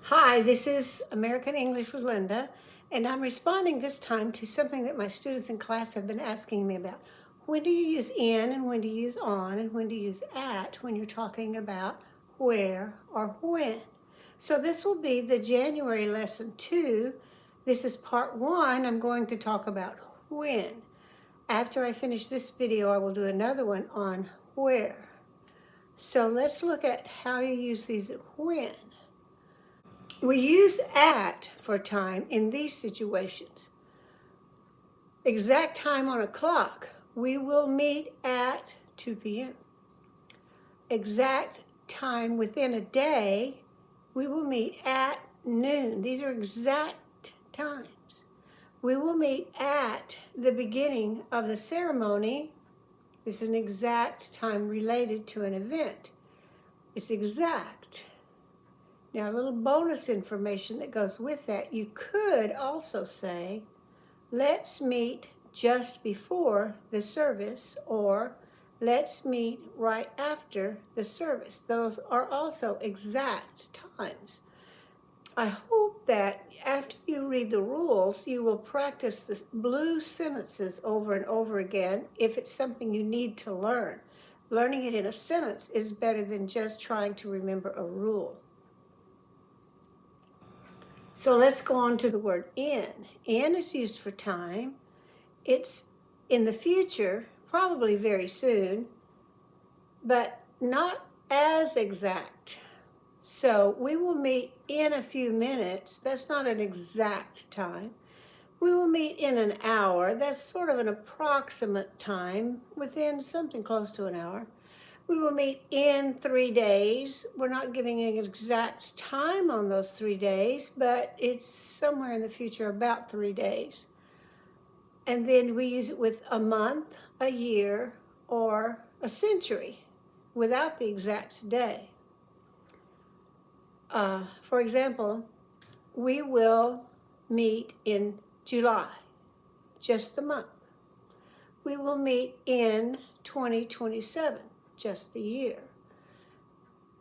Hi, this is American English with Linda, and I'm responding this time to something that my students in class have been asking me about. When do you use in and when do you use on and when do you use at when you're talking about where or when? So this will be the January lesson 2. This is part 1. I'm going to talk about when. After I finish this video, I will do another one on where. So let's look at how you use these when. We use at for time in these situations. Exact time on a clock. We will meet at 2 p.m. Exact time within a day. We will meet at noon. These are exact times. We will meet at the beginning of the ceremony. This is an exact time related to an event. It's exact. Now, a little bonus information that goes with that, you could also say, let's meet just before the service, or let's meet right after the service. Those are also exact times. I hope that after you read the rules, you will practice the blue sentences over and over again if it's something you need to learn. Learning it in a sentence is better than just trying to remember a rule. So let's go on to the word in. In is used for time. It's in the future, probably very soon, but not as exact. So we will meet in a few minutes. That's not an exact time. We will meet in an hour. That's sort of an approximate time, within something close to an hour. We will meet in 3 days. We're not giving an exact time on those 3 days, but it's somewhere in the future, about 3 days. And then we use it with a month, a year, or a century without the exact day. For example, we will meet in July, just the month. We will meet in 2027. Just the year.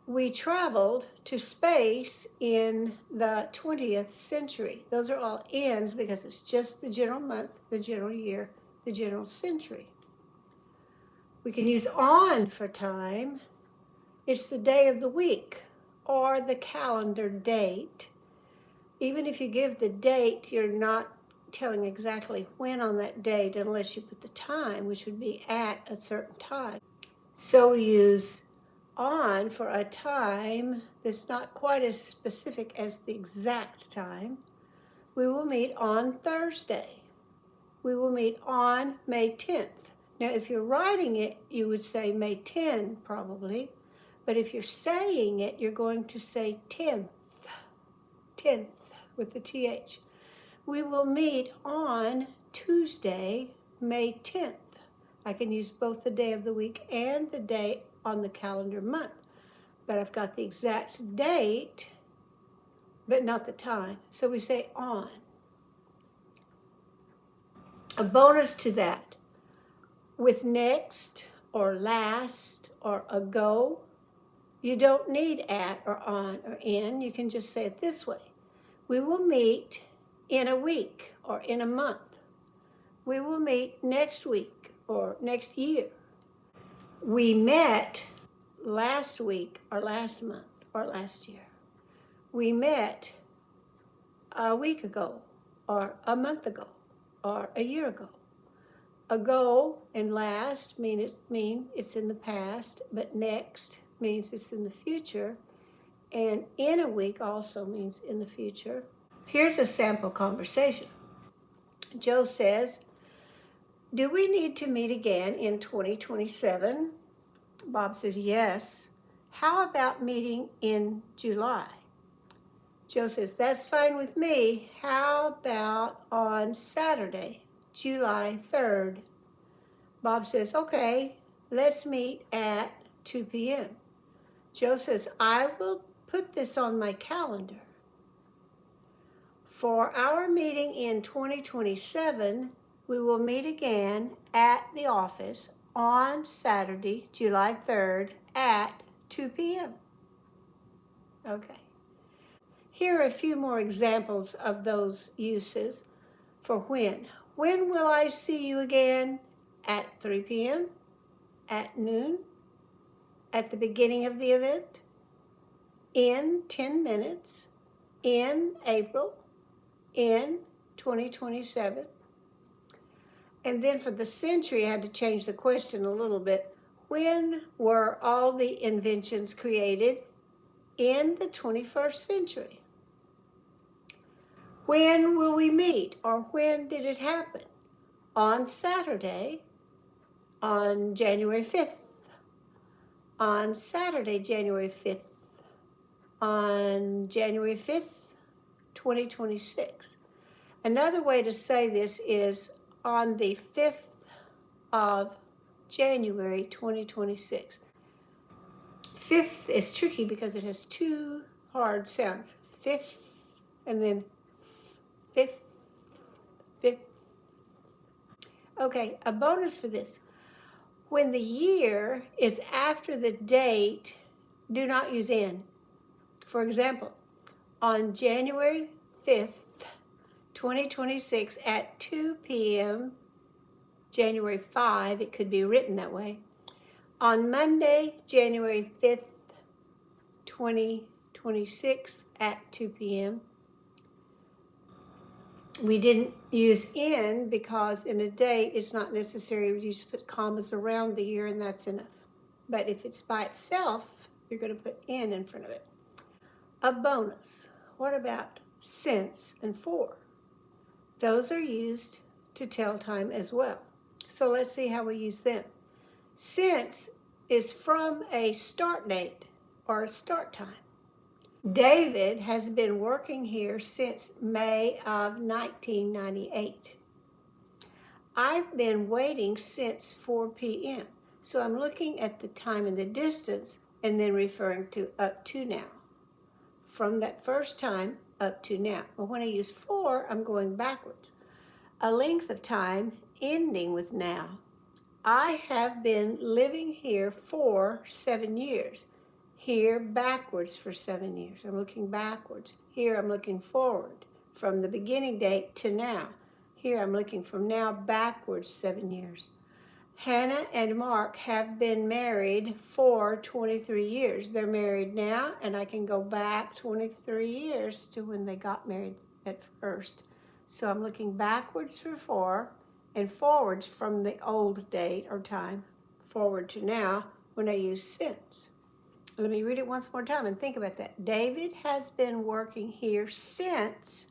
We traveled to space in the 20th century. Those are all ends because it's just the general month, the general year, the general century. We can use on for time. It's the day of the week or the calendar date. Even if you give the date, you're not telling exactly when on that date unless you put the time, which would be at a certain time. So we use on for a time that's not quite as specific as the exact time. We will meet on Thursday. We will meet on May 10th. Now, if you're writing it, you would say May 10 probably, but if you're saying it, you're going to say 10th with the TH. We will meet on Tuesday, May 10th. I can use both the day of the week and the day on the calendar month, but I've got the exact date, but not the time. So we say on. A bonus to that, with next or last or ago, you don't need at or on or in. You can just say it this way. We will meet in a week or in a month. We will meet next week or next year. We met last week or last month or last year. We met a week ago or a month ago or a year ago. Ago and last mean it's in the past, but next means it's in the future, and in a week also means in the future. Here's a sample conversation. Joe says, do we need to meet again in 2027? Bob says, yes. How about meeting in July? Joe says, that's fine with me. How about on Saturday, July 3rd? Bob says, okay, let's meet at 2 p.m. Joe says, I will put this on my calendar. For our meeting in 2027, we will meet again at the office on Saturday, July 3rd at 2 p.m. Okay. Here are a few more examples of those uses for when. When will I see you again? At 3 p.m., at noon, at the beginning of the event, in 10 minutes, in April, in 2027. And then for the century, I had to change the question a little bit. When were all the inventions created? In the 21st century. When will we meet, or when did it happen? On Saturday, on January 5th. On Saturday, January 5th. On January 5th, 2026. Another way to say this is on the 5th of January 2026. Fifth is tricky because it has two hard sounds. Fifth and then fifth, fifth. Okay, a bonus for this. When the year is after the date, do not use in. For example, on January 5th, 2026 at 2 p.m., January 5, it could be written that way. On Monday, January 5th, 2026 at 2 p.m. We didn't use in because in a date, it's not necessary. You just put commas around the year and that's enough. But if it's by itself, you're going to put in front of it. A bonus. What about since and for? Those are used to tell time as well. So let's see how we use them. Since is from a start date or a start time. David has been working here since May of 1998. I've been waiting since 4 p.m. So I'm looking at the time and the distance and then referring to up to now. From that first time up to now. But when I use for, I'm going backwards. A length of time ending with now. I have been living here for 7 years. Here backwards for 7 years. I'm looking backwards. Here I'm looking forward from the beginning date to now. Here I'm looking from now backwards 7 years. Hannah and Mark have been married for 23 years. They're married now, and I can go back 23 years to when they got married at first. So I'm looking backwards for and forwards from the old date or time forward to now when I use since. Let me read it once more time and think about that. David has been working here since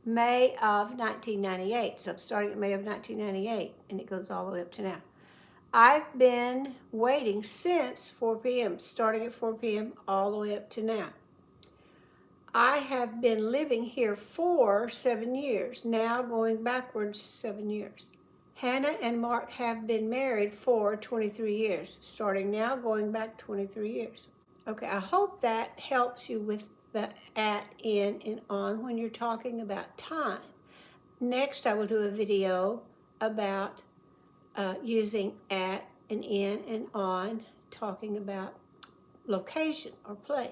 May of 1998. So I'm starting at May of 1998, and it goes all the way up to now. I've been waiting since 4 p.m., starting at 4 p.m. all the way up to now. I have been living here for 7 years, now going backwards 7 years. Hannah and Mark have been married for 23 years, starting now, going back 23 years. Okay, I hope that helps you with the at, in, and on when you're talking about time. Next, I will do a video about using at and in and on, talking about location or place.